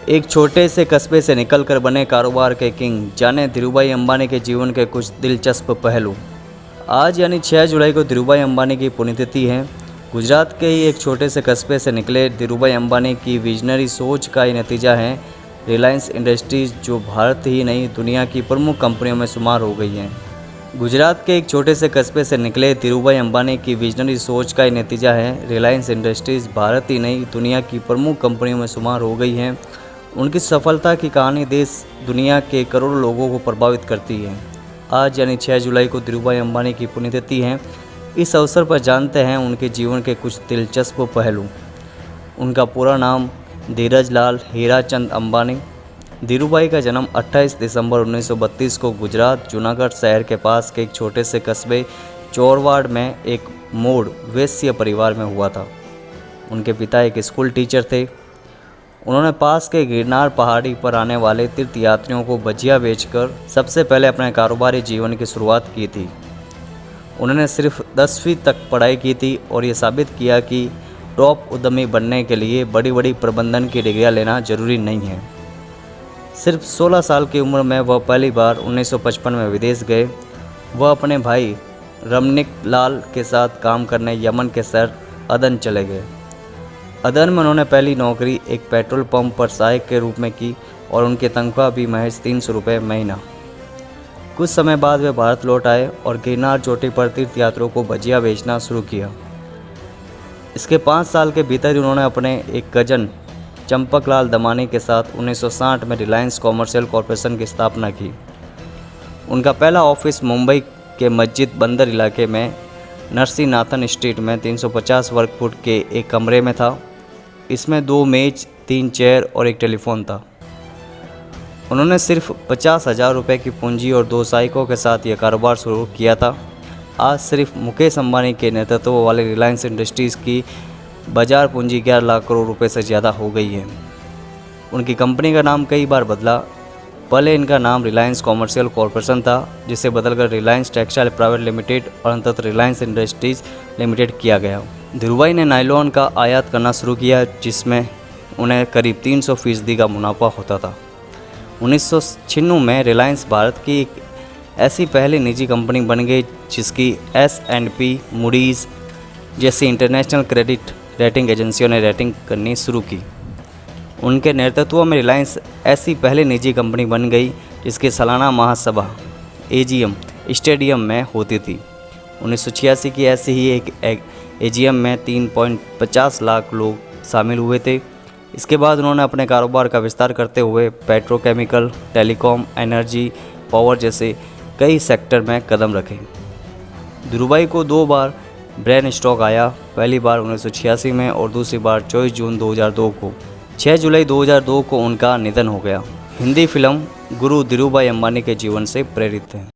एक छोटे से कस्बे से निकलकर बने कारोबार के किंग, जाने धीरूभाई अंबानी के जीवन के कुछ दिलचस्प पहलू। आज यानी 6 जुलाई को धीरूभाई अंबानी की पुण्यतिथि है। गुजरात के ही एक छोटे से कस्बे से निकले धीरूभाई अंबानी की विजनरी सोच का ही नतीजा है रिलायंस इंडस्ट्रीज, जो भारत ही नहीं दुनिया की प्रमुख कंपनियों में शुमार हो गई है। गुजरात के एक छोटे से कस्बे से निकले धीरूभाई अंबानी की विजनरी सोच का ही नतीजा है रिलायंस इंडस्ट्रीज भारत ही नहीं दुनिया की प्रमुख कंपनियों में शुमार हो गई है। उनकी सफलता की कहानी देश दुनिया के करोड़ों लोगों को प्रभावित करती है। आज यानी 6 जुलाई को धीरूभाई अंबानी की पुण्यतिथि है। इस अवसर पर जानते हैं उनके जीवन के कुछ दिलचस्प पहलू। उनका पूरा नाम धीरज लाल हीराचंद अंबानी। धीरूभाई का जन्म 28 दिसंबर 1932 को गुजरात जूनागढ़ शहर के पास के एक छोटे से कस्बे चोरवाड़ में एक मूढ़ वैश्य परिवार में हुआ था। उनके पिता एक स्कूल टीचर थे। उन्होंने पास के गिरनार पहाड़ी पर आने वाले तीर्थयात्रियों को भजिया बेचकर सबसे पहले अपने कारोबारी जीवन की शुरुआत की थी। उन्होंने सिर्फ 10वीं तक पढ़ाई की थी और ये साबित किया कि टॉप उद्यमी बनने के लिए बड़ी बड़ी प्रबंधन की डिग्रियां लेना जरूरी नहीं है। सिर्फ 16 साल की उम्र में वह पहली बार 1955 में विदेश गए। वह अपने भाई रमनिक लाल के साथ काम करने यमन के शहर अदन चले गए। अदन में उन्होंने पहली नौकरी एक पेट्रोल पंप पर सहायक के रूप में की और उनकी तनख्वाह भी महज 300 रुपये महीना। कुछ समय बाद वे भारत लौट आए और गिरनार चोटी पर तीर्थयात्रियों को भजिया बेचना शुरू किया। इसके 5 साल के भीतर ही उन्होंने अपने एक कजन चंपकलाल दमानी के साथ 1960 में रिलायंस कॉमर्शियल कॉरपोरेशन की स्थापना की। उनका पहला ऑफिस मुंबई के मस्जिद बंदर इलाके में नरसिंहनाथन स्ट्रीट में 350 वर्ग फुट के एक कमरे में था। इसमें 2 मेज, 3 चेयर और एक टेलीफोन था। उन्होंने सिर्फ 50,000 रुपये की पूंजी और 2 सहायकों के साथ यह कारोबार शुरू किया था। आज सिर्फ मुकेश अंबानी के नेतृत्व वाले रिलायंस इंडस्ट्रीज़ की बाजार पूंजी 11 लाख करोड़ रुपए से ज़्यादा हो गई है। उनकी कंपनी का नाम कई बार बदला। पहले इनका नाम रिलायंस कॉमर्शियल कॉरपोरेशन था, जिसे बदलकर रिलायंस टेक्सटाइल प्राइवेट लिमिटेड और अंततः रिलायंस इंडस्ट्रीज़ लिमिटेड किया गया। धीरूभाई ने नायलॉन का आयात करना शुरू किया, जिसमें उन्हें करीब 300% का मुनाफा होता था। 1996 में रिलायंस भारत की एक ऐसी पहली निजी कंपनी बन गई जिसकी S&P, मूडीज़ जैसी इंटरनेशनल क्रेडिट रेटिंग एजेंसियों ने रेटिंग करनी शुरू की। उनके नेतृत्व में रिलायंस ऐसी पहली निजी कंपनी बन गई जिसकी सालाना महासभा AGM स्टेडियम में होती थी। 1986 की ऐसी ही एक AGM में 3.50 लाख लोग शामिल हुए थे। इसके बाद उन्होंने अपने कारोबार का विस्तार करते हुए पेट्रोकेमिकल, टेलीकॉम, एनर्जी, पावर जैसे कई सेक्टर में कदम रखे। धीरूभाई को 2 बार ब्रेन स्ट्रोक आया, पहली बार 1986 में और दूसरी बार 24 जून 2002 को। 6 जुलाई 2002 को उनका निधन हो गया। हिंदी फिल्म गुरु धीरूभाई अंबानी के जीवन से प्रेरित है।